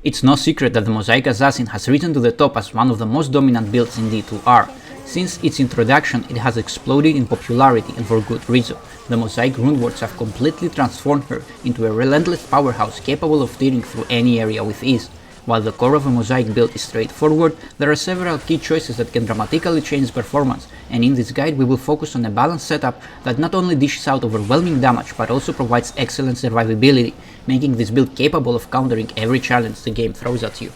It's no secret that the Mosaic Assassin has risen to the top as one of the most dominant builds in D2R. Since its introduction, it has exploded in popularity, and for good reason. The Mosaic Runewords have completely transformed her into a relentless powerhouse capable of tearing through any area with ease. While the core of a Mosaic build is straightforward, there are several key choices that can dramatically change performance, and in this guide we will focus on a balanced setup that not only dishes out overwhelming damage but also provides excellent survivability, making this build capable of countering every challenge the game throws at you.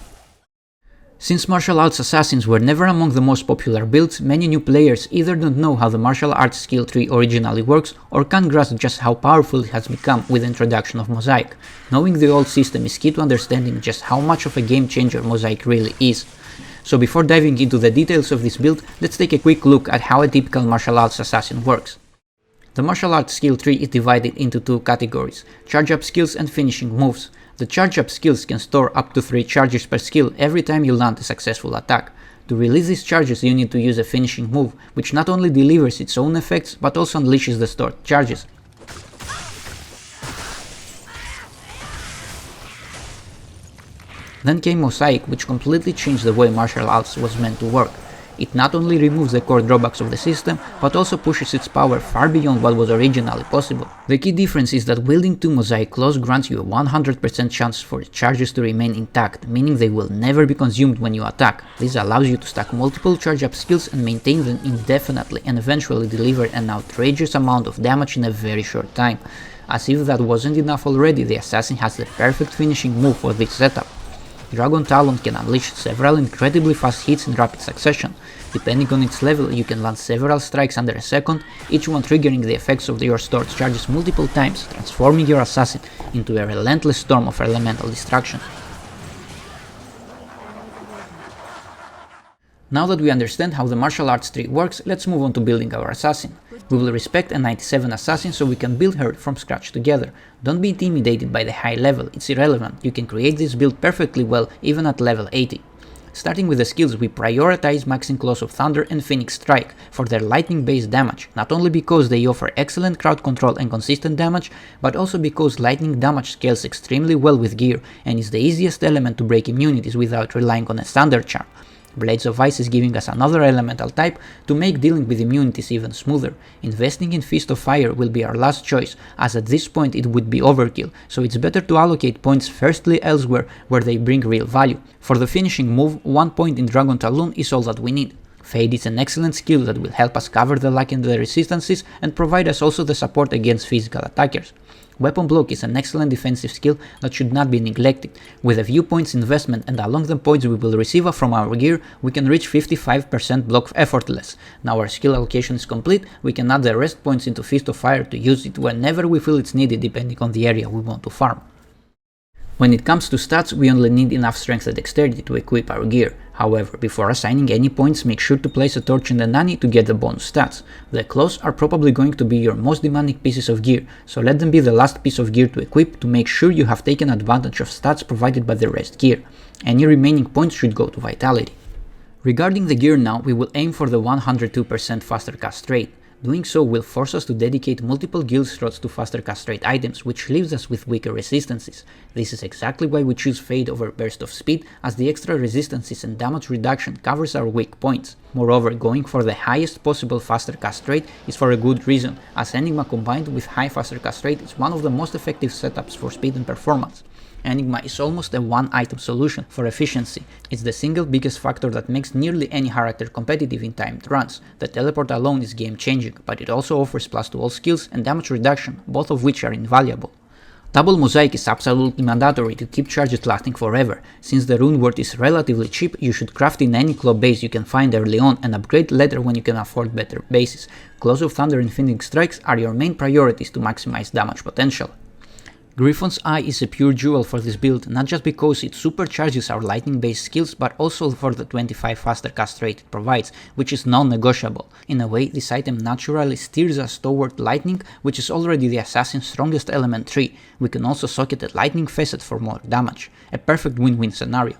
Since martial arts assassins were never among the most popular builds, many new players either don't know how the martial arts skill tree originally works or can't grasp just how powerful it has become with the introduction of Mosaic. Knowing the old system is key to understanding just how much of a game changer Mosaic really is. So before diving into the details of this build, let's take a quick look at how a typical martial arts assassin works. The martial arts skill tree is divided into two categories: charge up skills and finishing moves. The charge up skills can store up to 3 charges per skill every time you land a successful attack. To release these charges you need to use a finishing move, which not only delivers its own effects but also unleashes the stored charges. Then came Mosaic, which completely changed the way martial arts was meant to work. It not only removes the core drawbacks of the system, but also pushes its power far beyond what was originally possible. The key difference is that wielding 2 Mosaic claws grants you a 100% chance for the charges to remain intact, meaning they will never be consumed when you attack. This allows you to stack multiple charge up skills and maintain them indefinitely, and eventually deliver an outrageous amount of damage in a very short time. As if that wasn't enough already, the assassin has the perfect finishing move for this setup. Dragon Talon can unleash several incredibly fast hits in rapid succession. Depending on its level, you can land several strikes under a second, each one triggering the effects of your stored charges multiple times, transforming your assassin into a relentless storm of elemental destruction. Now that we understand how the martial arts tree works, let's move on to building our assassin. We will respect a 97 assassin so we can build her from scratch together. Don't be intimidated by the high level, it's irrelevant, you can create this build perfectly well even at level 80. Starting with the skills, we prioritize maxing Claws of Thunder and Phoenix Strike for their lightning based damage, not only because they offer excellent crowd control and consistent damage, but also because lightning damage scales extremely well with gear and is the easiest element to break immunities without relying on a standard charm. Blades of Ice is giving us another elemental type to make dealing with immunities even smoother. Investing in Fist of Fire will be our last choice, as at this point it would be overkill, so it's better to allocate points firstly elsewhere where they bring real value. For the finishing move, 1 point in Dragon Talon is all that we need. Fade is an excellent skill that will help us cover the lack in the resistances and provide us also the support against physical attackers. Weapon Block is an excellent defensive skill that should not be neglected. With a few points investment and along the points we will receive from our gear, we can reach 55% block effortless. Now our skill allocation is complete, we can add the rest points into Fist of Fire to use it whenever we feel it's needed depending on the area we want to farm. When it comes to stats, we only need enough strength and dexterity to equip our gear. However, before assigning any points, make sure to place a torch in the nanny to get the bonus stats. The claws are probably going to be your most demanding pieces of gear, so let them be the last piece of gear to equip to make sure you have taken advantage of stats provided by the rest gear. Any remaining points should go to vitality. Regarding the gear now, we will aim for the 102% faster cast rate. Doing so will force us to dedicate multiple guild slots to faster cast rate items, which leaves us with weaker resistances. This is exactly why we choose Fade over Burst of Speed, as the extra resistances and damage reduction covers our weak points. Moreover, going for the highest possible faster cast rate is for a good reason, as Enigma combined with high faster cast rate is one of the most effective setups for speed and performance. Enigma is almost a one-item solution for efficiency. It's the single biggest factor that makes nearly any character competitive in timed runs. The teleport alone is game-changing, but it also offers plus to all skills and damage reduction, both of which are invaluable. Double Mosaic is absolutely mandatory to keep charges lasting forever. Since the rune word is relatively cheap, you should craft in any claw base you can find early on and upgrade later when you can afford better bases. Claws of Thunder and Phoenix Strikes are your main priorities to maximize damage potential. Griffon's Eye is a pure jewel for this build, not just because it supercharges our lightning based skills, but also for the 25 faster cast rate it provides, which is non-negotiable. In a way, this item naturally steers us toward lightning, which is already the assassin's strongest element tree. We can also socket a lightning facet for more damage, a perfect win-win scenario.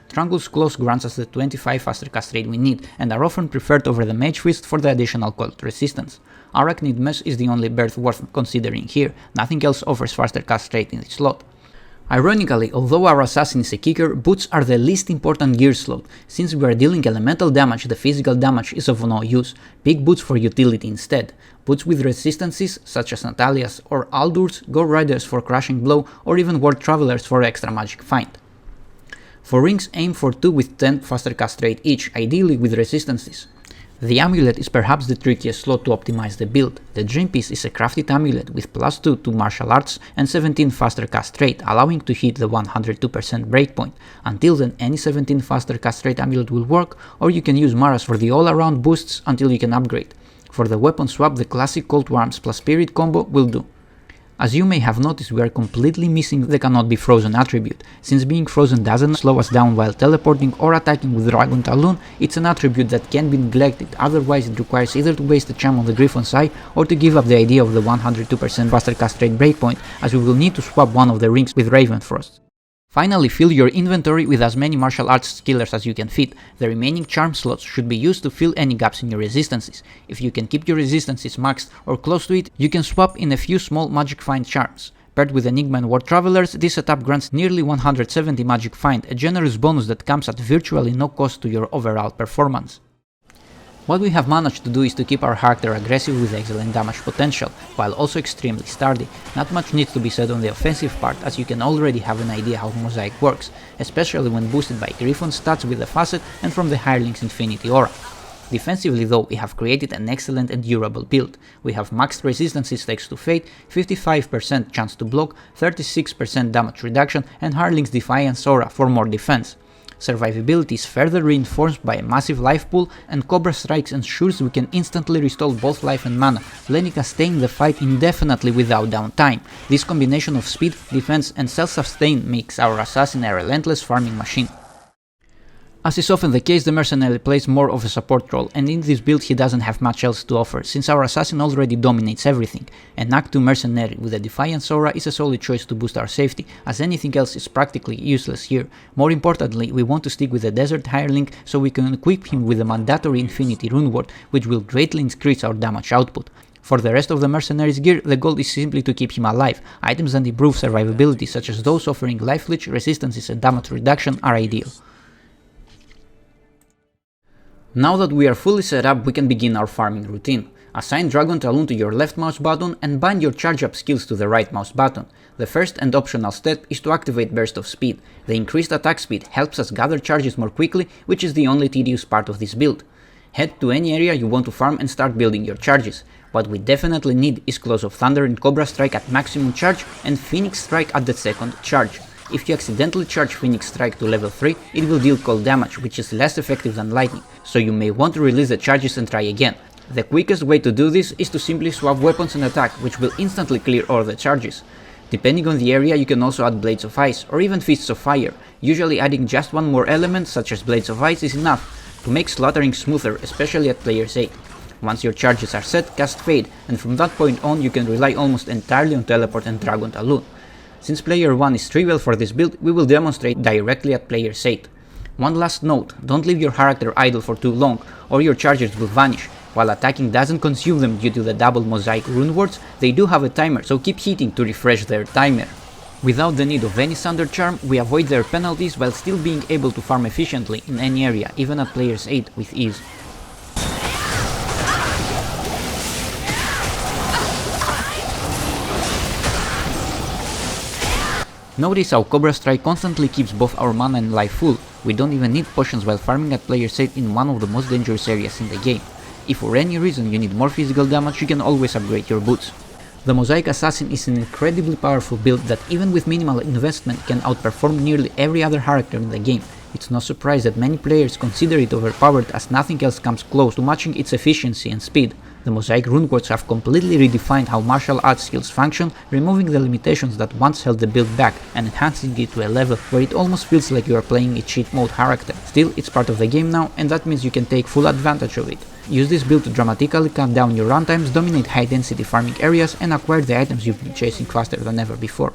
Trangle's Claws grants us the 25 faster cast rate we need, and are often preferred over the Mage Fist for the additional cold resistance. Arachnid Mesh is the only berth worth considering here, nothing else offers faster cast rate in this slot. Ironically, although our assassin is a kicker, boots are the least important gear slot. Since we are dealing elemental damage, the physical damage is of no use. Pick boots for utility instead. Boots with resistances, such as Natalia's or Aldur's, go riders for crushing blow, or even world travelers for extra magic find. For rings, aim for 2 with 10 faster cast rate each, ideally with resistances. The amulet is perhaps the trickiest slot to optimize the build. The Dream Piece is a crafted amulet with +2 to martial arts and 17 faster cast rate, allowing to hit the 102% breakpoint. Until then, any 17 faster cast rate amulet will work, or you can use Mara's for the all-around boosts until you can upgrade. For the weapon swap, the classic Cold Worms plus Spirit combo will do. As you may have noticed, we are completely missing the cannot be frozen attribute. Since being frozen doesn't slow us down while teleporting or attacking with Dragon Talon, it's an attribute that can be neglected, otherwise it requires either to waste a charm on the Griffon's Eye or to give up the idea of the 102% faster cast rate breakpoint, as we will need to swap one of the rings with Ravenfrost. Finally, fill your inventory with as many martial arts skillers as you can fit. The remaining charm slots should be used to fill any gaps in your resistances. If you can keep your resistances maxed or close to it, you can swap in a few small magic find charms. Paired with Enigma and World Travelers, this setup grants nearly 170 magic find, a generous bonus that comes at virtually no cost to your overall performance. What we have managed to do is to keep our character aggressive with excellent damage potential, while also extremely sturdy. Not much needs to be said on the offensive part, as you can already have an idea how Mosaic works, especially when boosted by Griffon stats with the Facet and from the Hireling's Infinity Aura. Defensively though, we have created an excellent and durable build. We have maxed resistances thanks to Fate, 55% chance to block, 36% damage reduction, and Hireling's Defiance Aura for more defense. Survivability is further reinforced by a massive life pool, and Cobra Strikes ensures we can instantly restore both life and mana, letting us stay in the fight indefinitely without downtime. This combination of speed, defense and self-sustain makes our assassin a relentless farming machine. As is often the case, the Mercenary plays more of a support role, and in this build he doesn't have much else to offer, since our assassin already dominates everything. An Act 2 Mercenary with a Defiance Aura is a solid choice to boost our safety, as anything else is practically useless here. More importantly, we want to stick with the Desert Hireling so we can equip him with a mandatory Infinity Runeward, which will greatly increase our damage output. For the rest of the Mercenary's gear, the goal is simply to keep him alive. Items that improve survivability, such as those offering life leech, resistances and damage reduction, are ideal. Now that we are fully set up, we can begin our farming routine. Assign Dragon Talon to your left mouse button and bind your charge up skills to the right mouse button. The first and optional step is to activate Burst of Speed. The increased attack speed helps us gather charges more quickly, which is the only tedious part of this build. Head to any area you want to farm and start building your charges. What we definitely need is Claws of Thunder and Cobra Strike at maximum charge and Phoenix Strike at the second charge. If you accidentally charge Phoenix Strike to level 3, it will deal cold damage, which is less effective than lightning, so you may want to release the charges and try again. The quickest way to do this is to simply swap weapons and attack, which will instantly clear all the charges. Depending on the area, you can also add Blades of Ice or even Fists of Fire. Usually adding just one more element, such as Blades of Ice, is enough to make slaughtering smoother, especially at player's 8. Once your charges are set, cast Fade, and from that point on you can rely almost entirely on Teleport and Dragon Talon. Since player 1 is trivial for this build, we will demonstrate directly at player's 8. One last note, don't leave your character idle for too long, or your charges will vanish. While attacking doesn't consume them due to the double Mosaic Runewords, they do have a timer, so keep hitting to refresh their timer. Without the need of any Thunder Charm, we avoid their penalties while still being able to farm efficiently in any area, even at player's 8 with ease. Notice how Cobra Strike constantly keeps both our mana and life full. We don't even need potions while farming at player's 8 in one of the most dangerous areas in the game. If for any reason you need more physical damage, you can always upgrade your boots. The Mosaic Assassin is an incredibly powerful build that even with minimal investment can outperform nearly every other character in the game. It's no surprise that many players consider it overpowered, as nothing else comes close to matching its efficiency and speed. The Mosaic Runewords have completely redefined how martial arts skills function, removing the limitations that once held the build back and enhancing it to a level where it almost feels like you are playing a cheat mode character. Still, it's part of the game now, and that means you can take full advantage of it. Use this build to dramatically cut down your runtimes, dominate high density farming areas, and acquire the items you've been chasing faster than ever before.